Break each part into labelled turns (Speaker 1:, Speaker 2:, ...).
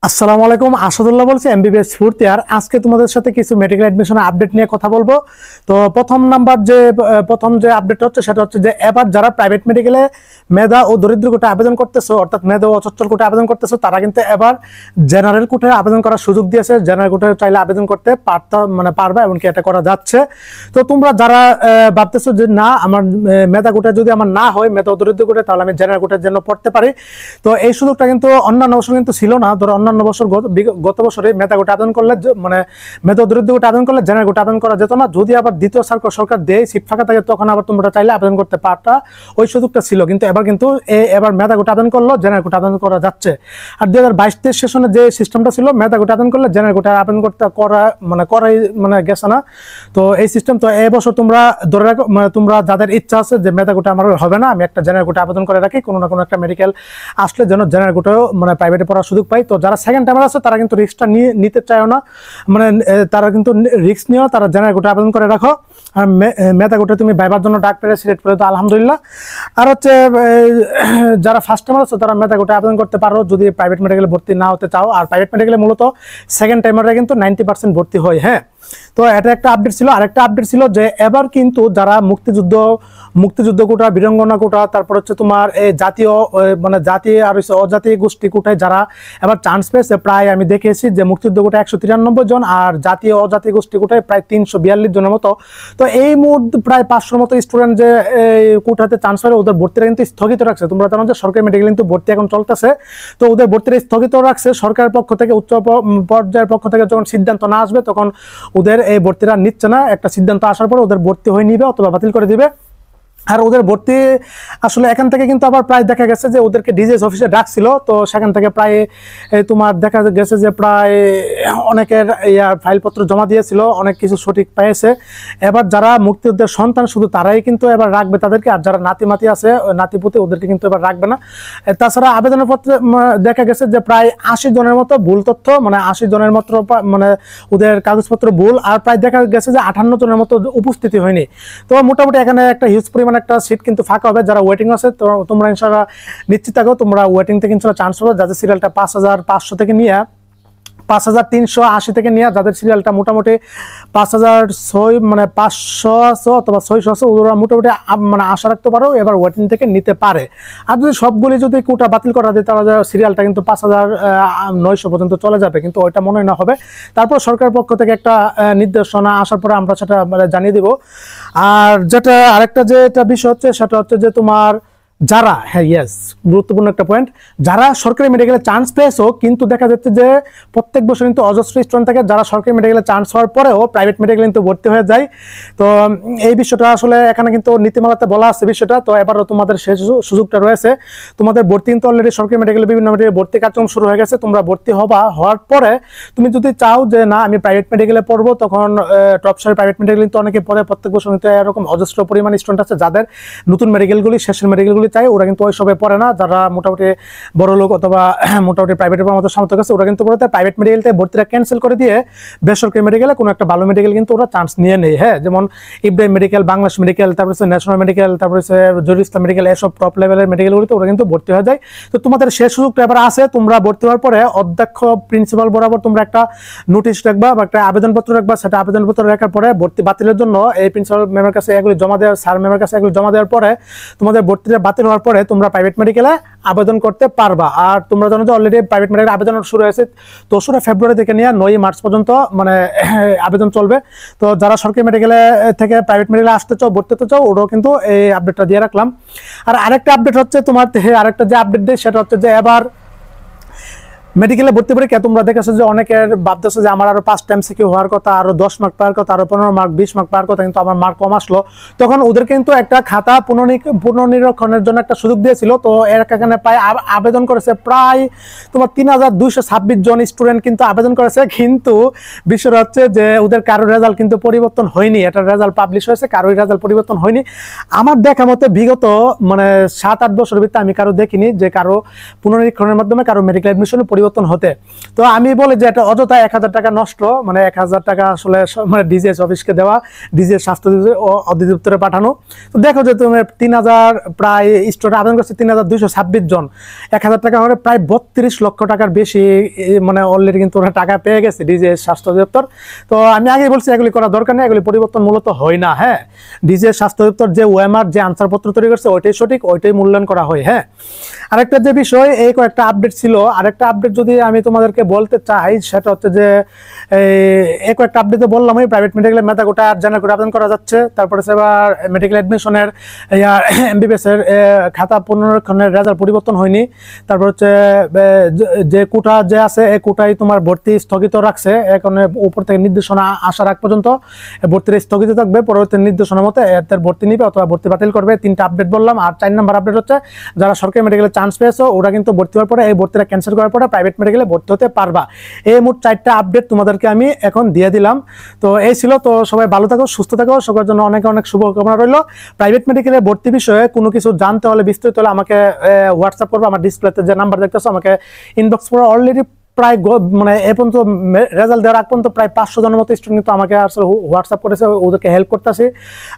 Speaker 1: আসসালামু আলাইকুম, আসাদুল্লাহ বলছি, এমবিবিএস ফোর্থ ইয়ার। আজকে তোমাদের সাথে কিছু মেডিকেল অ্যাডমিশনের আপডেট নিয়ে কথা বলবো। তো প্রথম যে আপডেট হচ্ছে সেটা হচ্ছে যে এবার যারা প্রাইভেট মেডিকেলে মেধা ও দরিদ্র কোটায় আবেদন করতেছো, অর্থাৎ মেধা ও অচঞ্চল কোটায় আবেদন করতেছো, তারা কিন্তু এবার জেনারেল কোটায় আবেদন করার সুযোগ দিয়েছে। জেনারেল কোটায় চাইলে আবেদন করতে পারবে, এমনকি এটা করা যাচ্ছে। তো তোমরা যারা ভাবতেছো যে না, আমার মেধা কোটায় যদি আমার না হয়, মেধা ও দরিদ্র কোটায়, তাহলে আমি জেনারেল কোটার জন্য পড়তে পারি। তো এই সুযোগটা কিন্তু অন্যান্য বছর কিন্তু ছিল না। ধরো অন্যান্য বছর গত বছরে মেধা কোটা আবেদন করলে, মানে মেধা দরিদ্র কোটা আবেদন করলে জেনারেল কোটা আবেদন করা যেত না। যদি আবার দ্বিতীয় সরকার দেয়, সিট ফাঁকা থাকে, তখন আবার তোমরা চাইলে আবেদন করতে পারতা, ওই সুযোগটা ছিল। কিন্তু এবার মেধা কোটা আবেদন করলো, জেনারেল কোটা আবেদন করা যাচ্ছে। আর 2022-23 সেশনে যে সিস্টেমটা ছিল, মেধা কোটা আবেদন করলে জেনারেল কোটা আবেদন করাই গেছে না। তো এই সিস্টেম, তো এই বছর তোমরা ধরে রাখো, তোমরা যাদের ইচ্ছা আছে যে মেধা কোটা আমার হবে না, আমি একটা জেনারেল কোটা আবেদন করে রাখি, কোনো না কোনো একটা মেডিকেল আসলে যেন জেনারেল কোটাও প্রাইভেটে পড়ার সুযোগ পাই। তো যারা সেকেন্ড টাইমার আছে তারা কিন্তু রিস্কটা নিতে চায় না, তারা কিন্তু রিস্ক নিয়েও তারা জেনারেল কোটা আবেদন করে রাখো। আর মেধা কোটা তুমি ভাইবার জন্য ডাক্তারে সিলেক্ট করে, তো আলহামদুলিল্লাহ। আর হচ্ছে যারা ফার্স্ট টাইমার আছে তারা মেধা কোটা আবেদন করতে পারো যদি প্রাইভেট মেডিকেলে ভর্তি না হতে চাও। আর প্রাইভেট মেডিকেলে মূলত সেকেন্ড টাইমাররা কিন্তু 90% ভর্তি হয়। হ্যাঁ, তো এটা একটা আপডেট ছিল। আরেকটা আপডেট ছিল যে এবার কিন্তু যারা মুক্তিযুদ্ধ কোটা, বীরাঙ্গনা কোটা, তারপর হচ্ছে তোমার এই জাতীয় জাতীয় আর অজাতীয় গোষ্ঠী কোটায় যারা এবার চান্স পেয়েছে, প্রায় আমি দেখেছি যে মুক্তিযুদ্ধ কোটায় 193 জন, আর জাতীয় অজাতীয় গোষ্ঠী কোটায় প্রায় 342 জনের মতো। তো এই মুহূর্তে প্রায় 500 মতো স্টুডেন্ট যে কোটাতে চান্স পায়, ওদের ভর্তিটা কিন্তু স্থগিত রাখছে। তোমরা জানো যে সরকারি মেডিকেল কিন্তু ভর্তি এখন চলতেছে, তো ওদের ভর্তিটা স্থগিত রাখছে সরকারের পক্ষ থেকে। উচ্চ পর্যায়ের পক্ষ থেকে যখন সিদ্ধান্ত না আসবে, তখন ওদের এই ভর্তিটা নিচ্ছে না। একটা সিদ্ধান্ত আসার পরে ওদের ভর্তি হয়ে নিবে অথবা বাতিল করে দিবে। আর ওদের ভর্তি আসলে এখান থেকে কিন্তু আবার প্রায় দেখা গেছে যে ওদেরকে ডিজিএস অফিসে ডাকছিল, তো সেখান থেকে প্রায় তোমার দেখা গেছে যে প্রায় অনেকের ফাইলপত্র জমা দিয়েছিল, অনেক কিছু সঠিক পেয়েছে। এবার যারা মুক্তিযুদ্ধের সন্তান শুধু তারাই কিন্তু এবার রাখবে তাদেরকে, আর যারা নাতিমাতি আছে, নাতিপুতি, ওদেরকে কিন্তু এবার রাখবে না। তাছাড়া আবেদনের পত্রে দেখা গেছে যে প্রায় 80 জনের মতো ভুল তথ্য, 80 জনের মতো ওদের কাগজপত্র ভুল, আর প্রায় দেখা গেছে যে 58 জনের মতো উপস্থিতি হয়নি। তো মোটামুটি এখানে একটা হিউজ পরিমাণ একটা সিট কিন্তু ফাঁকা হবে। যারা ওয়েটিং আছে, তো তোমরা ইনশাআল্লাহ নিশ্চিত থাকো, তোমরা ওয়েটিং থেকে ইনশাআল্লাহ চান্স পাবে। যাদের সিরিয়ালটা 5500 থেকে নিয়ে 5380 থেকে নিয়ে, যাদের সিরিয়ালটা মোটামুটি 5,500 আছে অথবা 600 আছে, ওরা মোটামুটি আশা রাখতে পারো এবার ওয়েটিং থেকে নিতে পারে। আর যদি সবগুলি যদি কোটা বাতিল করা যায়, তাহলে সিরিয়ালটা কিন্তু 5900 পর্যন্ত চলে যাবে, কিন্তু ওইটা মনে না হবে। তারপর সরকারের পক্ষ থেকে একটা নির্দেশনা আসার পরে আমরা সেটা জানিয়ে দিব। আর যেটা আরেকটা বিষয় হচ্ছে, সেটা হচ্ছে যে তোমার যারা, হ্যাঁ ইয়েস, গুরুত্বপূর্ণ একটা পয়েন্ট, যারা সরকারি মেডিকেলে চান্স পেয়েছো, কিন্তু দেখা যাচ্ছে যে প্রত্যেক বছর কিন্তু অজস্র স্টুডেন্ট থাকে যারা সরকারি মেডিকেলে চান্স হওয়ার পরেও প্রাইভেট মেডিকেলে কিন্তু ভর্তি হয়ে যায়। তো এই বিষয়টা আসলে এখানে কিন্তু নীতিমালাতে বলা আছে বিষয়টা। তো এবারও তোমাদের সেই সুযোগটা রয়েছে। তোমাদের ভর্তি কিন্তু অলরেডি সরকারি মেডিকেলে বিভিন্ন মেডিকেলে ভর্তি কার্যক্রম শুরু হয়ে গেছে। তোমরা ভর্তি হওয়ার পরে তুমি যদি চাও যে না আমি প্রাইভেট মেডিকেলে পড়বো, তখন টপসারি প্রাইভেট মেডিকেল কিন্তু অনেকে পড়ে, প্রত্যেক বছর কিন্তু এরকম অজস্র পরিমাণ স্টুডেন্ট আছে যাদের নতুন মেডিকেলগুলি, শেষের মেডিকেলগুলি চাই, ওরা কিন্তু ওই সবে পড়ে না। যারা মোটামুটি বড় লোক অথবা মোটামুটি প্রাইভেটের মতো সামর্থ্য আছে, ওরা কিন্তু পড়তে প্রাইভেট মেডিকেলতে ভর্তিটা ক্যান্সেল করে দিয়ে বেসরকারি মেডিকেলে কোনো একটা ভালো মেডিকেল কিন্তু ওরা চান্স নিয়ে নেয়। হ্যাঁ, যেমন ইব্রাহিম মেডিকেল, বাংলাদেশ মেডিকেল, তারপরে ন্যাশনাল মেডিকেল, তারপরে জহিরুল ইসলাম মেডিকেল, এসব টপ লেভেলের মেডিকেলগুলিতে ওরা কিন্তু ভর্তি হয়ে যায়। তো তোমাদের শেষ সুযোগটা এবার আছে। তোমরা ভর্তি হওয়ার পরে অধ্যক্ষ, প্রিন্সিপাল বরাবর তোমরা একটা নোটিশ রাখবা বা একটা আবেদনপত্র রাখবা। সেটা আবেদনপত্র রাখার পরে ভর্তি বাতিলের জন্য এই প্রিন্সিপাল ম্যামের কাছে এগুলি জমা দেওয়ার, স্যার ম্যামের কাছে এগুলি জমা দেওয়ার পরে তোমাদের ভর্তিটা বাতিল হওয়ার পরে তোমরা প্রাইভেট মেডিকেলে আবেদন করতে পারবা। আর তোমরা জানো যে অলরেডি প্রাইভেট মেডিকেল আবেদন শুরু হয়েছে 3রা ফেব্রুয়ারি থেকে নিয়ে 9ই মার্চ পর্যন্ত আবেদন চলবে। তো যারা সরকারি মেডিকেলে থেকে প্রাইভেট মেডিকেলে আসতে চাও, ভর্তি হতে চাও, ওরাও কিন্তু এই আপডেটটা দিয়ে রাখলাম। আর আরেকটা আপডেট হচ্ছে তোমার, আরেকটা যে আপডেট দেয় সেটা হচ্ছে যে এবার মেডিকেলে ভর্তি পরীক্ষা তোমরা দেখেছো যে অনেকের ভাবতেছে যে আমার আরো 5 টাইম সিকিউ হওয়ার কথা, আরো 10 মার্ক পাওয়ার কথা, আরো 15 মার্ক, 20 মার্ক পাওয়ার কথা, কিন্তু আমার মার্ক কম আসলো। তখন ওদের কিন্তু একটা খাতা পুনর্নিরীক্ষণের জন্য একটা সুযোগ দিয়েছিল। তো এর এখানে প্রায় আবেদন করেছে প্রায় তোমার 3226 জন স্টুডেন্ট কিন্তু আবেদন করেছে, কিন্তু বিষয় হচ্ছে যে ওদের কারোর রেজাল্ট কিন্তু পরিবর্তন হয়নি। এটা রেজাল্ট পাবলিশ হয়েছে, কারোর রেজাল্ট পরিবর্তন হয়নি। আমার দেখা মতে বিগত 7-8 বছরের ভিতরে আমি কারো দেখিনি যে কারো পুনর্নিরীক্ষণের মাধ্যমে কারো মেডিকেল অ্যাডমিশনে পরিবর্তন হতে। তো আমি বলি যে এটা অযথা 1000 টাকা নষ্ট, মানে 1000 টাকা আসলে মানে ডিজিএস অফিসকে দেওয়া, ডিজিএস স্বাস্থ্য অধিদপ্তরে পাঠানো। তো দেখো যে তুমি 3000 প্রায় স্টুডেন্ট আবেদন করছে 3226 জন, 1000 টাকা হলে প্রায় 32 লক্ষ টাকার বেশি মানে অলরেডি কিন্তু ওরা টাকা পেয়ে গেছে ডিজিএস স্বাস্থ্য অধিদপ্তর। তো আমি আগেই বলছি এগুলি করা দরকার নেই, এগুলি পরিবর্তন মূলত হয় না। হ্যাঁ, ডিজিএস স্বাস্থ্য অধিদপ্তর যে ওএমআর যে আনসারপত্র তৈরি করছে ওইটাই সঠিক, ওইটাই মূল্যায়ন করা হয়। হ্যাঁ, আরেকটা যে বিষয়, এই কয়েকটা আপডেট ছিল, আরেকটা আপডেট যদি আমি তোমাদেরকে বলতে চাই সেটা হচ্ছে যে এই কয়েকটা আপডেটে বললাম ওই প্রাইভেট মেডিকেলের মেধা কোটা জেনারেল করে আবেদন করা যাচ্ছে। তারপরে এবার মেডিকেল অ্যাডমিশনের এমবিবিএস এর খাতা পুনরীক্ষণের রেজাল্ট পরিবর্তন হয়নি। তারপর হচ্ছে যে কোটা যে আছে এই কোটাই তোমার ভর্তি স্থগিত রাখছে, এখন উপর থেকে নির্দেশনা আসার আগ পর্যন্ত ভর্তির স্থগিত থাকবে, পরবর্তী নির্দেশনা মতে এর ভর্তি নিবে অথবা ভর্তি বাতিল করবে। 3টা আপডেট বললাম। আর 4 নম্বর আপডেট হচ্ছে যারা সরকারি মেডিকেলে চান্স পেয়েছো ওরা কিন্তু ভর্তি হওয়ার পরে এই ভর্তিটা ক্যান্সেল করার পরে প্রাইভেট মেডিকেলে ভর্তি হতে পারবা। এই মোট 4টা আপডেট তোমাদেরকে আমি এখন দিয়ে দিলাম। তো এই ছিল। তো সবাই ভালো থাকো, সুস্থ থাকো, সবার জন্য অনেক অনেক শুভকামনা রইল। প্রাইভেট মেডিকেলে ভর্তি বিষয়ে কোনো কিছু জানতে হলে বিস্তারিত হলে আমাকে হোয়াটসঅ্যাপ করবো, আমার ডিসপ্লেতে যে নাম্বার দেখতেছো আমাকে ইনবক্স করে। অলরেডি প্রায় মানে এ পর্যন্ত রেজাল্ট দেওয়ার আগ পর্যন্ত প্রায় 500 জনের মতো স্টুডেন্ট কিন্তু আমাকে আসলে হোয়াটসঅ্যাপ করেছে, ওদেরকে হেল্প করতেছি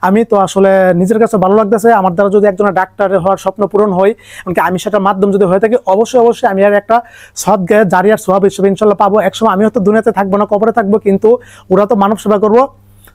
Speaker 1: আমি। তো আসলে নিজের কাছে ভালো লাগতেছে, আমার দ্বারা যদি একজনের ডাক্তার হওয়ার স্বপ্ন পূরণ হয়, এমনকি আমি সেটার মাধ্যম যদি হয়ে থাকি, অবশ্যই অবশ্যই আমি আর একটা সদ্গায়ে জারিয়ার সোয়াব হিসেবে ইনশাল্লাহ পাবো। একসময় আমি হয়তো দুনিয়াতে থাকবো না, কবরে থাকবো, কিন্তু ওরা তো মানব সেবা করবো,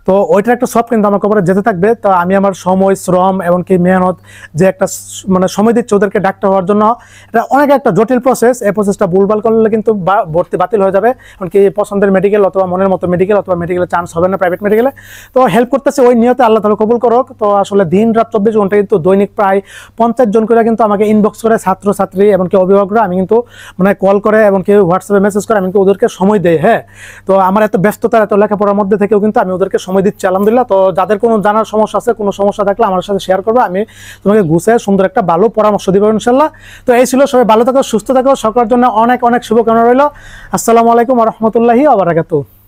Speaker 1: তো ওইটার একটা সব কিন্তু আমার কবরে যেতে থাকবে। তো আমি আমার সময়, শ্রম, এমনকি মেহনত যে একটা মানে সময় দিচ্ছে ওদেরকে ডাক্তার হওয়ার জন্য, এটা অনেক একটা জটিল প্রসেস। এই প্রসেসটা ভুলভাল করলে কিন্তু ভর্তি বাতিল হয়ে যাবে, এমনকি পছন্দের মেডিকেল অথবা মনের মতো মেডিকেল অথবা মেডিকেলে চান্স হবে না প্রাইভেট মেডিকেলে। তো হেল্প করতেছে ওই নিয়তে, আল্লাহ তাআলা কবুল করুক। তো আসলে দিন রাত 24 ঘন্টা কিন্তু দৈনিক প্রায় 50 জন করে কিন্তু আমাকে ইনবক্স করে ছাত্রছাত্রী এমনকি অভিভাবকরা, আমি কিন্তু মানে কল করে এমনকি হোয়াটসঅ্যাপে মেসেজ করে আমি কিন্তু ওদেরকে সময় দেই। হ্যাঁ, তো আমার এত ব্যস্ততার এত লেখাপড়ার মধ্যে থেকেও কিন্তু আমি ওদেরকে সময় দিচ্ছি আলহামদুলিল্লাহ। তো যাদের কোনো জানার সমস্যা আছে, কোনো সমস্যা থাকলে আমার সাথে শেয়ার করবে, আমি তোমাকে গুছিয়ে সুন্দর একটা ভালো পরামর্শ দিব ইনশাল্লাহ। তো এই ছিল, সবাই ভালো থাকো, সুস্থ থাকো, সকলের জন্য অনেক অনেক শুভকামনা রইল। আসসালামু আলাইকুম ওয়া রাহমাতুল্লাহি ওয়া বারাকাতুহু।